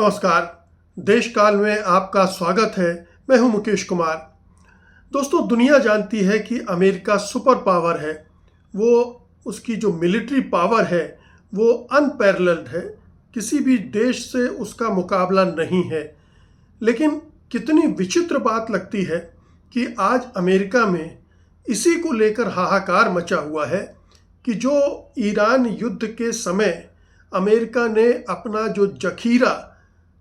नमस्कार। देश काल में आपका स्वागत है। मैं हूं मुकेश कुमार। दोस्तों, दुनिया जानती है कि अमेरिका सुपर पावर है। वो उसकी जो मिलिट्री पावर है वो अनपैरेलल्ड है। किसी भी देश से उसका मुकाबला नहीं है। लेकिन कितनी विचित्र बात लगती है कि आज अमेरिका में इसी को लेकर हाहाकार मचा हुआ है कि जो ईरान युद्ध के समय अमेरिका ने अपना जो जखीरा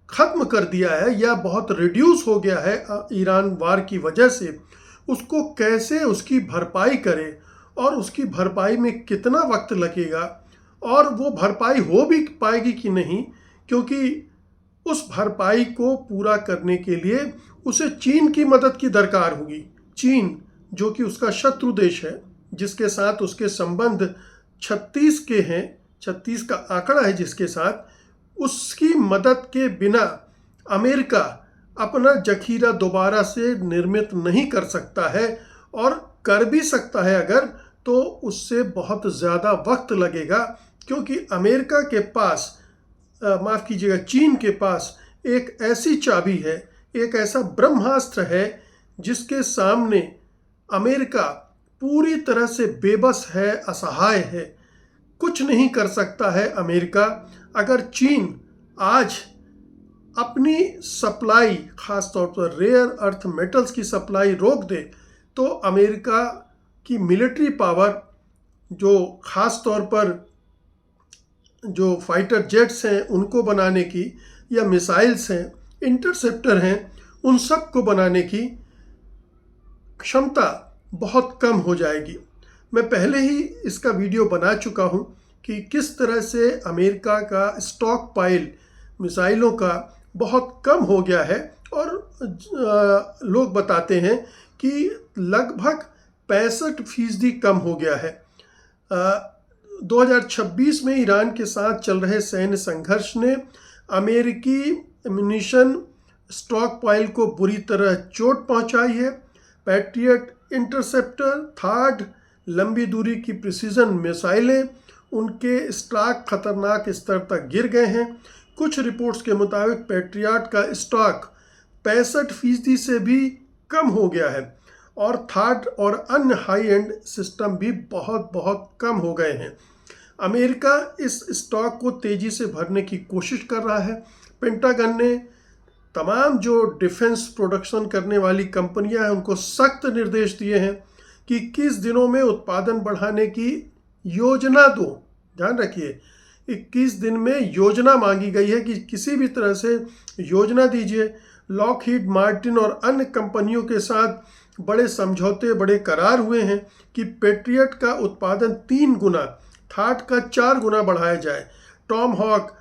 ख़त्म कर दिया है या बहुत रिड्यूस हो गया है ईरान वार की वजह से, उसको कैसे उसकी भरपाई करे और उसकी भरपाई में कितना वक्त लगेगा और वो भरपाई हो भी पाएगी कि नहीं, क्योंकि उस भरपाई को पूरा करने के लिए उसे चीन की मदद की दरकार होगी। चीन जो कि उसका शत्रु देश है, जिसके साथ उसके संबंध 36 के हैं, 36 का आंकड़ा है जिसके साथ, उसकी मदद के बिना अमेरिका अपना जखीरा दोबारा से निर्मित नहीं कर सकता है, और कर भी सकता है अगर, तो उससे बहुत ज़्यादा वक्त लगेगा, क्योंकि अमेरिका के पास माफ़ कीजिएगा, चीन के पास एक ऐसी चाबी है, एक ऐसा ब्रह्मास्त्र है जिसके सामने अमेरिका पूरी तरह से बेबस है, असहाय है। कुछ नहीं कर सकता है अमेरिका। अगर चीन आज अपनी सप्लाई, ख़ास तौर पर रेयर अर्थ मेटल्स की सप्लाई रोक दे, तो अमेरिका की मिलिट्री पावर, जो ख़ास तौर पर जो फाइटर जेट्स हैं उनको बनाने की, या मिसाइल्स हैं, इंटरसेप्टर हैं, उन सब को बनाने की क्षमता बहुत कम हो जाएगी। मैं पहले ही इसका वीडियो बना चुका हूं कि किस तरह से अमेरिका का स्टॉक पाइल मिसाइलों का बहुत कम हो गया है, और लोग बताते हैं कि लगभग 65% कम हो गया है। 2026 में ईरान के साथ चल रहे सैन्य संघर्ष ने अमेरिकी एम्यूनिशन स्टॉक पाइल को बुरी तरह चोट पहुंचाई है। पैट्रियट इंटरसेप्टर, थार्ड, लंबी दूरी की प्रिसीजन मिसाइलें, उनके स्टॉक खतरनाक स्तर तक गिर गए हैं। कुछ रिपोर्ट्स के मुताबिक पैट्रियट का स्टॉक 65% से भी कम हो गया है, और थार्ड और अन्य हाई एंड सिस्टम भी बहुत बहुत कम हो गए हैं। अमेरिका इस स्टॉक को तेज़ी से भरने की कोशिश कर रहा है। पेंटागन ने तमाम जो डिफेंस प्रोडक्शन करने वाली कंपनियां हैं उनको सख्त निर्देश दिए हैं कि 21 दिनों में उत्पादन बढ़ाने की योजना दो। ध्यान रखिए, 21 दिन में योजना मांगी गई है कि किसी भी तरह से योजना दीजिए। लॉकहीड मार्टिन और अन्य कंपनियों के साथ बड़े समझौते, बड़े करार हुए हैं कि पेट्रियट का उत्पादन 3 गुना, थाट का 4 गुना बढ़ाया जाए। टॉम हॉक,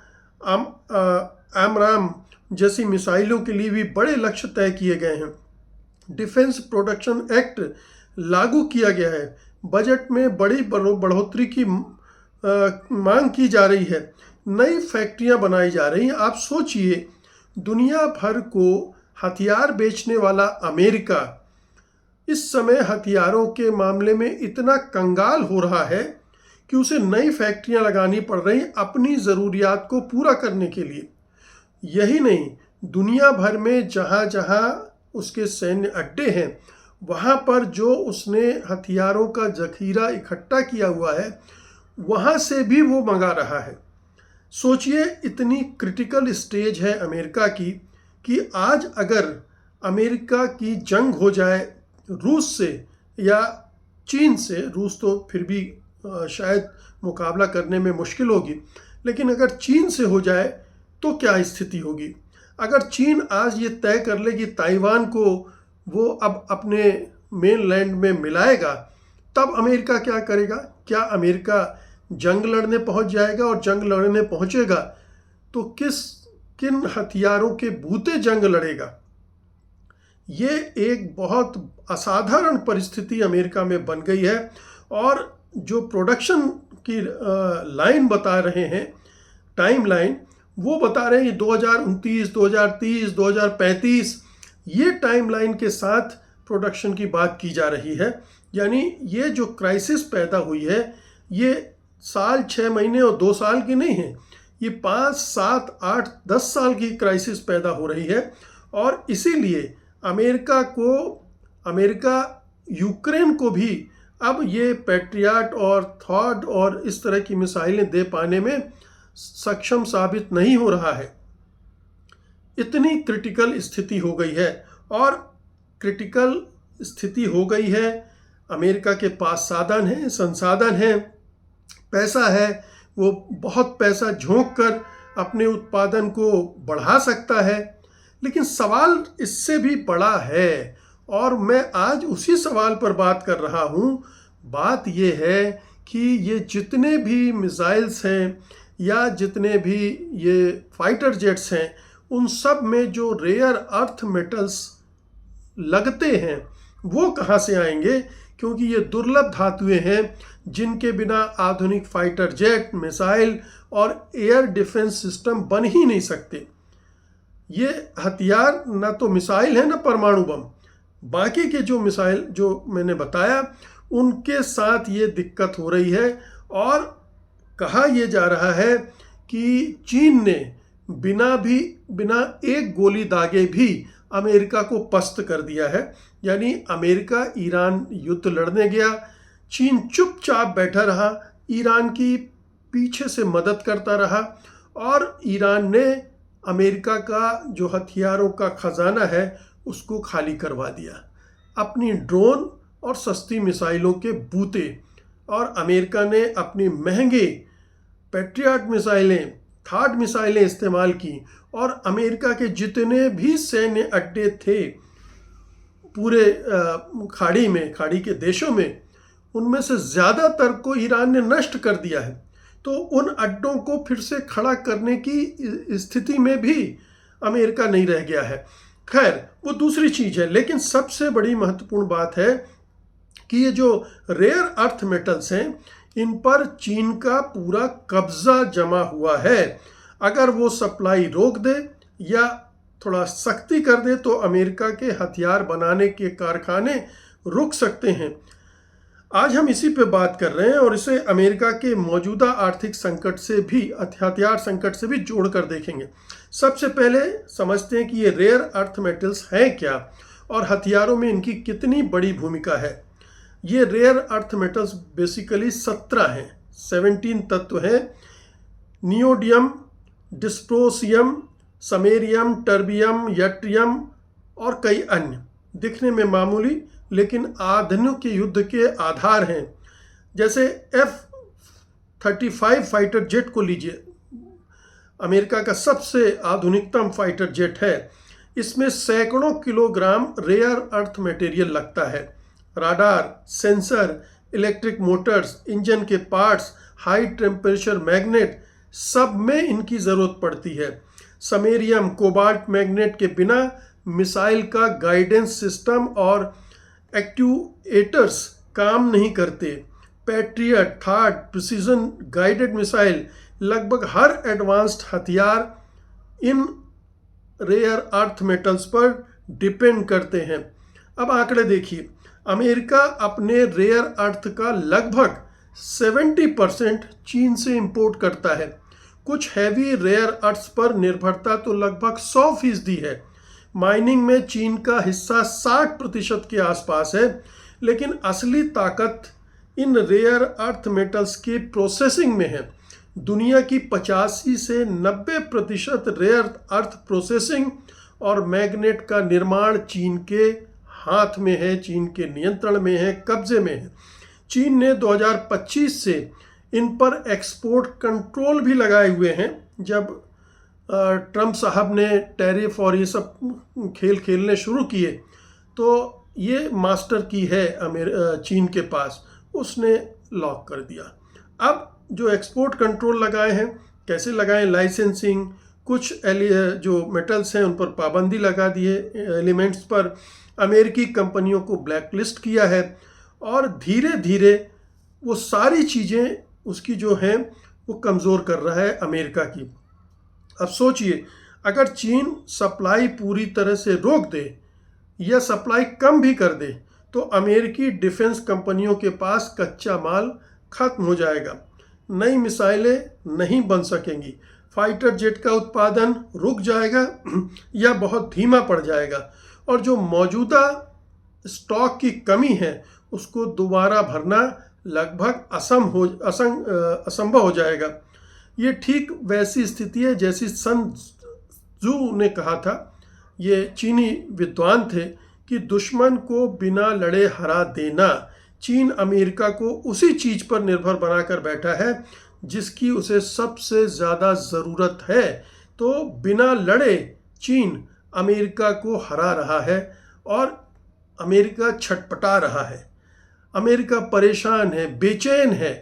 एमराम जैसी मिसाइलों के लिए भी बड़े लक्ष्य तय किए गए हैं। डिफेंस प्रोडक्शन एक्ट लागू किया गया है। बजट में बड़ी बढ़ोतरी की मांग की जा रही है। नई फैक्ट्रियां बनाई जा रही हैं। आप सोचिए, दुनिया भर को हथियार बेचने वाला अमेरिका इस समय हथियारों के मामले में इतना कंगाल हो रहा है कि उसे नई फैक्ट्रियां लगानी पड़ रही अपनी ज़रूरियात को पूरा करने के लिए। यही नहीं, दुनिया भर में जहाँ जहाँ उसके सैन्य अड्डे हैं, वहाँ पर जो उसने हथियारों का जखीरा इकट्ठा किया हुआ है, वहाँ से भी वो मंगा रहा है। सोचिए, इतनी क्रिटिकल स्टेज है अमेरिका की कि आज अगर अमेरिका की जंग हो जाए रूस से या चीन से, रूस तो फिर भी शायद मुकाबला करने में मुश्किल होगी, लेकिन अगर चीन से हो जाए तो क्या स्थिति होगी। अगर चीन आज ये तय कर ले कि ताइवान को वो अब अपने मेनलैंड में मिलाएगा, तब अमेरिका क्या करेगा? क्या अमेरिका जंग लड़ने पहुंच जाएगा? और जंग लड़ने पहुंचेगा तो किन हथियारों के बूते जंग लड़ेगा? ये एक बहुत असाधारण परिस्थिति अमेरिका में बन गई है। और जो प्रोडक्शन की लाइन बता रहे हैं, टाइम लाइन, वो बता रहे हैं कि 2029, 2030, 2035 ये टाइमलाइन के साथ प्रोडक्शन की बात की जा रही है। यानी ये जो क्राइसिस पैदा हुई है, ये साल, 6 महीने और 2 साल की नहीं है। ये 5, 7, 8, 10 साल की क्राइसिस पैदा हो रही है। और इसीलिए अमेरिका यूक्रेन को भी अब ये पैट्रियट और थॉड और इस तरह की मिसाइलें दे पाने में सक्षम साबित नहीं हो रहा है। इतनी क्रिटिकल स्थिति हो गई है। और क्रिटिकल स्थिति हो गई है, अमेरिका के पास साधन हैं, संसाधन हैं, पैसा है, वो बहुत पैसा झोंक कर अपने उत्पादन को बढ़ा सकता है। लेकिन सवाल इससे भी बड़ा है और मैं आज उसी सवाल पर बात कर रहा हूँ। बात ये है कि ये जितने भी मिसाइल्स हैं या जितने भी ये फाइटर जेट्स हैं, उन सब में जो रेयर अर्थ मेटल्स लगते हैं वो कहाँ से आएंगे, क्योंकि ये दुर्लभ धातुएं हैं जिनके बिना आधुनिक फाइटर जेट, मिसाइल और एयर डिफेंस सिस्टम बन ही नहीं सकते। ये हथियार ना तो मिसाइल है ना परमाणु बम। बाकी के जो मिसाइल जो मैंने बताया उनके साथ ये दिक्कत हो रही है। और कहा यह जा रहा है कि चीन ने बिना एक गोली दागे भी अमेरिका को पस्त कर दिया है। यानी अमेरिका ईरान युद्ध लड़ने गया, चीन चुपचाप बैठा रहा, ईरान की पीछे से मदद करता रहा और ईरान ने अमेरिका का जो हथियारों का खजाना है उसको खाली करवा दिया अपनी ड्रोन और सस्ती मिसाइलों के बूते। और अमेरिका ने अपनी महंगे पैट्रियट मिसाइलें, थॉड मिसाइलें इस्तेमाल की और अमेरिका के जितने भी सैन्य अड्डे थे पूरे खाड़ी के देशों में, उनमें से ज़्यादातर को ईरान ने नष्ट कर दिया है। तो उन अड्डों को फिर से खड़ा करने की स्थिति में भी अमेरिका नहीं रह गया है। खैर वो दूसरी चीज़ है, लेकिन सबसे बड़ी महत्वपूर्ण बात है कि ये जो रेयर अर्थ मेटल्स हैं इन पर चीन का पूरा कब्जा जमा हुआ है। अगर वो सप्लाई रोक दे या थोड़ा सख्ती कर दे तो अमेरिका के हथियार बनाने के कारखाने रुक सकते हैं। आज हम इसी पे बात कर रहे हैं और इसे अमेरिका के मौजूदा आर्थिक संकट से भी, हथियार संकट से भी जोड़कर देखेंगे। सबसे पहले समझते हैं कि ये रेयर अर्थ मेटल्स हैं क्या और हथियारों में इनकी कितनी बड़ी भूमिका है। ये रेयर अर्थ मेटल्स बेसिकली 17 तत्व हैं। Neodymium, dysprosium, samarium, terbium, yttrium और कई अन्य दिखने में मामूली लेकिन आधुनिक युद्ध के आधार हैं। जैसे F-35 फाइटर जेट को लीजिए, अमेरिका का सबसे आधुनिकतम फाइटर जेट है। इसमें सैकड़ों किलोग्राम रेयर अर्थ मटेरियल लगता है। Radar, sensor, electric Motors, engine के पार्ट्स, हाई टेम्परेचर मैग्नेट, सब में इनकी ज़रूरत पड़ती है। समैरियम, कोबाल्ट मैग्नेट के बिना मिसाइल का गाइडेंस सिस्टम और एक्ट्यूएटर्स काम नहीं करते। पैट्रियट, थॉड, प्रिसीजन गाइडेड मिसाइल, लगभग हर एडवांस्ड हथियार इन रेयर अर्थ मेटल्स पर डिपेंड करते हैं। अब आंकड़े देखिए, अमेरिका अपने रेयर अर्थ का लगभग 70% चीन से इंपोर्ट करता है। कुछ हैवी रेयर अर्थ्स पर निर्भरता तो लगभग 100% है। माइनिंग में चीन का हिस्सा 60% के आसपास है, लेकिन असली ताकत इन रेयर अर्थ मेटल्स के प्रोसेसिंग में है। दुनिया की 85 से 90% रेयर अर्थ प्रोसेसिंग और मैग्नेट का निर्माण चीन के हाथ में है, चीन के नियंत्रण में है, कब्जे में है। चीन ने 2025 से इन पर एक्सपोर्ट कंट्रोल भी लगाए हुए हैं। जब ट्रंप साहब ने टैरिफ और ये सब खेल खेलने शुरू किए तो ये मास्टर की है चीन के पास, उसने लॉक कर दिया। अब जो एक्सपोर्ट कंट्रोल लगाए हैं, कैसे लगाएं? लाइसेंसिंग, कुछ जो मेटल्स हैं उन पर पाबंदी लगा दी है, एलिमेंट्स पर अमेरिकी कंपनियों को ब्लैकलिस्ट किया है और धीरे धीरे वो सारी चीज़ें उसकी जो हैं वो कमज़ोर कर रहा है अमेरिका की। अब सोचिए, अगर चीन सप्लाई पूरी तरह से रोक दे या सप्लाई कम भी कर दे तो अमेरिकी डिफेंस कंपनियों के पास कच्चा माल खत्म हो जाएगा। नई मिसाइलें नहीं बन सकेंगी, फाइटर जेट का उत्पादन रुक जाएगा या बहुत धीमा पड़ जाएगा, और जो मौजूदा स्टॉक की कमी है उसको दोबारा भरना लगभग असंभव हो जाएगा। ये ठीक वैसी स्थिति है जैसी सन त्जू ने कहा था, ये चीनी विद्वान थे, कि दुश्मन को बिना लड़े हरा देना। चीन अमेरिका को उसी चीज पर निर्भर बनाकर बैठा है जिसकी उसे सबसे ज़्यादा ज़रूरत है। तो बिना लड़े चीन अमेरिका को हरा रहा है और अमेरिका छटपटा रहा है। अमेरिका परेशान है, बेचैन है।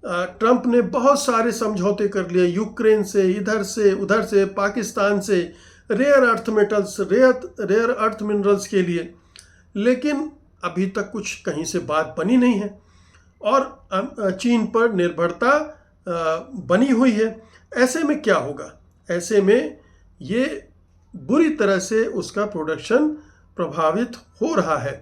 ट्रंप ने बहुत सारे समझौते कर लिए, यूक्रेन से, इधर से उधर से, पाकिस्तान से, रेयर अर्थ मिनरल्स के लिए, लेकिन अभी तक कुछ कहीं से बात बनी नहीं है और चीन पर निर्भरता बनी हुई है। ऐसे में क्या होगा? ऐसे में ये बुरी तरह से उसका प्रोडक्शन प्रभावित हो रहा है।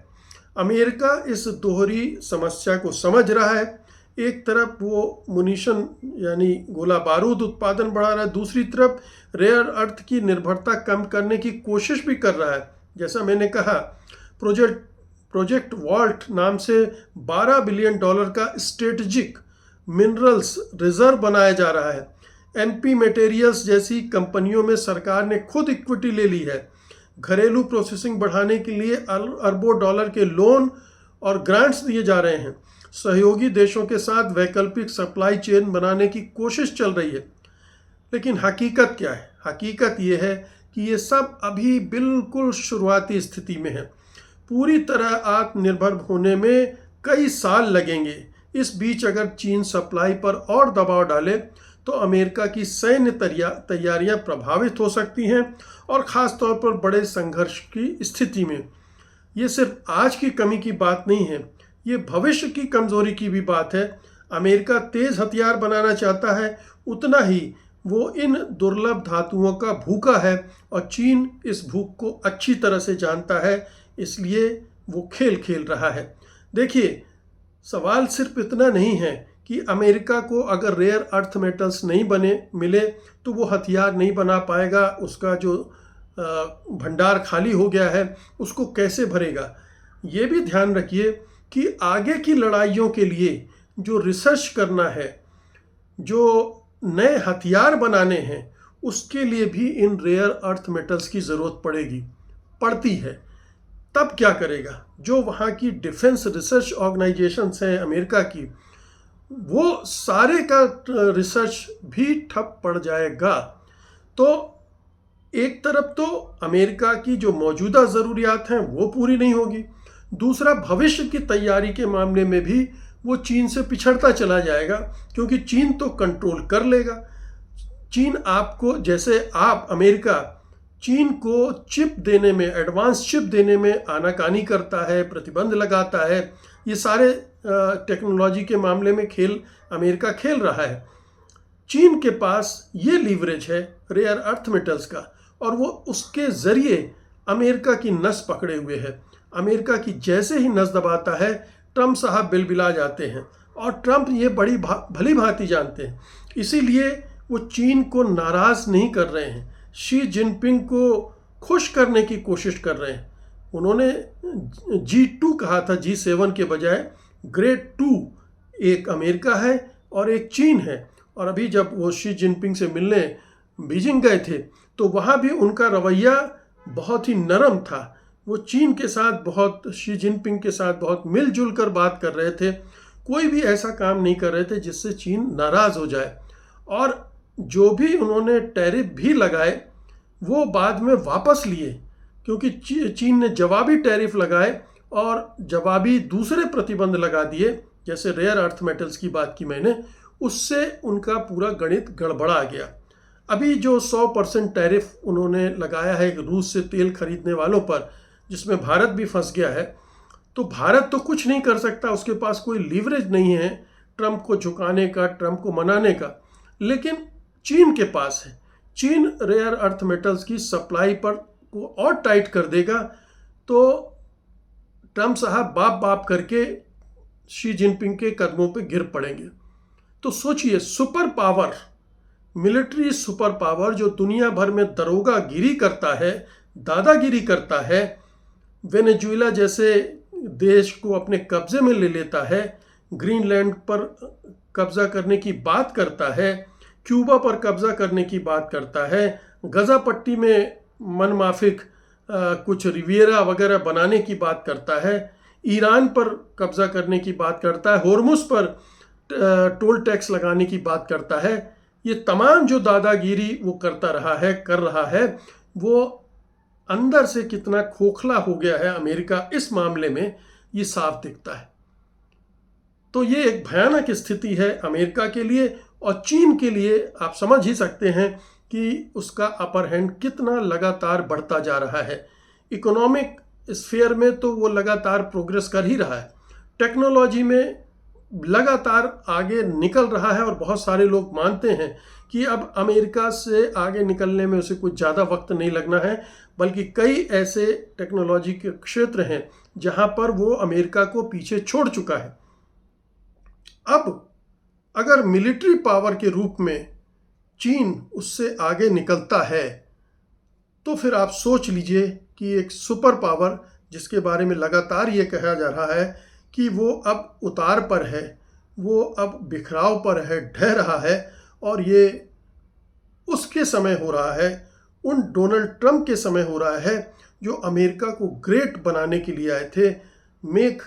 अमेरिका इस दोहरी समस्या को समझ रहा है। एक तरफ वो मुनीशन यानी गोला बारूद उत्पादन बढ़ा रहा है, दूसरी तरफ रेयर अर्थ की निर्भरता कम करने की कोशिश भी कर रहा है। जैसा मैंने कहा, प्रोजेक्ट वॉल्ट नाम से $12 बिलियन का स्ट्रेटेजिक मिनरल्स रिजर्व बनाया जा रहा है। एमपी मटेरियल्स जैसी कंपनियों में सरकार ने खुद इक्विटी ले ली है। घरेलू प्रोसेसिंग बढ़ाने के लिए अरबों डॉलर के लोन और ग्रांट्स दिए जा रहे हैं। सहयोगी देशों के साथ वैकल्पिक सप्लाई चेन बनाने की कोशिश चल रही है। लेकिन हकीकत क्या है? हकीकत ये है कि ये सब अभी बिल्कुल शुरुआती स्थिति में है। पूरी तरह आत्मनिर्भर होने में कई साल लगेंगे। इस बीच अगर चीन सप्लाई पर और दबाव डाले तो अमेरिका की सैन्य तैयारियां प्रभावित हो सकती हैं, और ख़ास तौर पर बड़े संघर्ष की स्थिति में। ये सिर्फ आज की कमी की बात नहीं है, ये भविष्य की कमजोरी की भी बात है। अमेरिका तेज हथियार बनाना चाहता है, उतना ही वो इन दुर्लभ धातुओं का भूखा है, और चीन इस भूख को अच्छी तरह से जानता है, इसलिए वो खेल खेल रहा है। देखिए, सवाल सिर्फ इतना नहीं है कि अमेरिका को अगर रेयर अर्थ मेटल्स नहीं मिले तो वो हथियार नहीं बना पाएगा, उसका जो भंडार खाली हो गया है उसको कैसे भरेगा। ये भी ध्यान रखिए कि आगे की लड़ाइयों के लिए जो रिसर्च करना है, जो नए हथियार बनाने हैं, उसके लिए भी इन रेयर अर्थ मेटल्स की ज़रूरत पड़ती है। तब क्या करेगा? जो वहाँ की डिफेंस रिसर्च ऑर्गेनाइजेशंस हैं अमेरिका की, वो सारे का रिसर्च भी ठप पड़ जाएगा। तो एक तरफ तो अमेरिका की जो मौजूदा ज़रूरियात हैं वो पूरी नहीं होगी, दूसरा भविष्य की तैयारी के मामले में भी वो चीन से पिछड़ता चला जाएगा, क्योंकि चीन तो कंट्रोल कर लेगा। चीन आपको, जैसे अमेरिका चीन को चिप देने में, एडवांस चिप देने में आनाकानी करता है, प्रतिबंध लगाता है, ये सारे टेक्नोलॉजी के मामले में खेल अमेरिका खेल रहा है। चीन के पास ये लीवरेज है रेयर अर्थ मेटल्स का, और वो उसके ज़रिए अमेरिका की नस पकड़े हुए है। अमेरिका की जैसे ही नस दबाता है, ट्रंप साहब बिलबिला जाते हैं, और ट्रंप ये बड़ी भली भांति जानते हैं। इसीलिए वो चीन को नाराज़ नहीं कर रहे हैं, शी जिनपिंग को खुश करने की कोशिश कर रहे हैं। उन्होंने G2 कहा था, G7 के बजाय ग्रेड 2, एक अमेरिका है और एक चीन है। और अभी जब वो शी जिनपिंग से मिलने बीजिंग गए थे तो वहाँ भी उनका रवैया बहुत ही नरम था। वो चीन के साथ शी जिनपिंग के साथ बहुत मिलजुल कर बात कर रहे थे, कोई भी ऐसा काम नहीं कर रहे थे जिससे चीन नाराज़ हो जाए। और जो भी उन्होंने टैरिफ भी लगाए वो बाद में वापस लिए, क्योंकि चीन ने जवाबी टैरिफ लगाए और जवाबी दूसरे प्रतिबंध लगा दिए, जैसे रेयर अर्थ मेटल्स की बात की मैंने, उससे उनका पूरा गणित गड़बड़ा गया। अभी जो 100% टैरिफ उन्होंने लगाया है रूस से तेल खरीदने वालों पर, जिसमें भारत भी फंस गया है, तो भारत तो कुछ नहीं कर सकता, उसके पास कोई लीवरेज नहीं है ट्रंप को झुकाने का, ट्रंप को मनाने का। लेकिन चीन के पास है। चीन रेयर अर्थ मेटल्स की सप्लाई पर को और टाइट कर देगा तो ट्रंप साहब बाप बाप करके शी जिनपिंग के कदमों पे गिर पड़ेंगे। तो सोचिए, super power, military super power जो दुनिया भर में दरोगागिरी करता है, दादागिरी करता है, वेनेजुएला जैसे देश को अपने कब्जे में ले लेता है, ग्रीनलैंड पर कब्जा करने की बात करता है, क्यूबा पर कब्जा करने की बात करता है, गजा पट्टी में मनमाफिक कुछ रिवियरा वगैरह बनाने की बात करता है, ईरान पर कब्जा करने की बात करता है, होर्मुज पर टोल टैक्स लगाने की बात करता है। ये तमाम जो दादागिरी वो कर रहा है, वो अंदर से कितना खोखला हो गया है अमेरिका इस मामले में, ये साफ दिखता है। तो ये एक भयानक स्थिति है अमेरिका के लिए और चीन के लिए। आप समझ ही सकते हैं कि उसका अपर हैंड कितना लगातार बढ़ता जा रहा है। इकोनॉमिक स्फीयर में तो वो लगातार प्रोग्रेस कर ही रहा है, टेक्नोलॉजी में लगातार आगे निकल रहा है और बहुत सारे लोग मानते हैं कि अब अमेरिका से आगे निकलने में उसे कुछ ज़्यादा वक्त नहीं लगना है, बल्कि कई ऐसे टेक्नोलॉजी के क्षेत्र हैं जहां पर वो अमेरिका को पीछे छोड़ चुका है। अब अगर मिलिट्री पावर के रूप में चीन उससे आगे निकलता है तो फिर आप सोच लीजिए कि एक सुपर पावर जिसके बारे में लगातार ये कहा जा रहा है कि वो अब उतार पर है, वो अब बिखराव पर है, ढह रहा है, और ये उसके समय हो रहा है, उन डोनाल्ड ट्रंप के समय हो रहा है जो अमेरिका को ग्रेट बनाने के लिए आए थे। मेक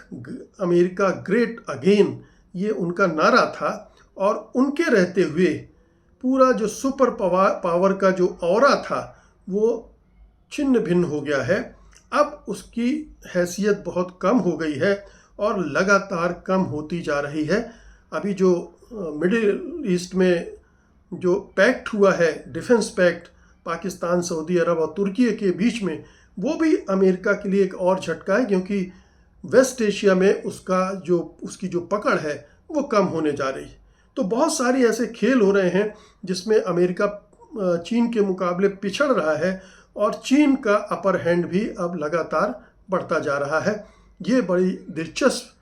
अमेरिका ग्रेट अगेन, ये उनका नारा था, और उनके रहते हुए पूरा जो सुपर पावर का जो ऑरा था वो छिन्न भिन्न हो गया है। अब उसकी हैसियत बहुत कम हो गई है और लगातार कम होती जा रही है। अभी जो मिडिल ईस्ट में जो पैक्ट हुआ है, डिफेंस पैक्ट पाकिस्तान, सऊदी अरब और तुर्की के बीच में, वो भी अमेरिका के लिए एक और झटका है, क्योंकि वेस्ट एशिया में उसकी जो पकड़ है वो कम होने जा रही है। तो बहुत सारी ऐसे खेल हो रहे हैं जिसमें अमेरिका चीन के मुकाबले पिछड़ रहा है और चीन का अपर हैंड भी अब लगातार बढ़ता जा रहा है। ये बड़ी दिलचस्प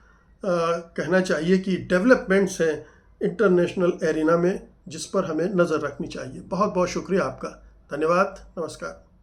कहना चाहिए कि डेवलपमेंट्स हैं इंटरनेशनल एरिना में, जिस पर हमें नज़र रखनी चाहिए। बहुत बहुत शुक्रिया आपका। धन्यवाद। नमस्कार।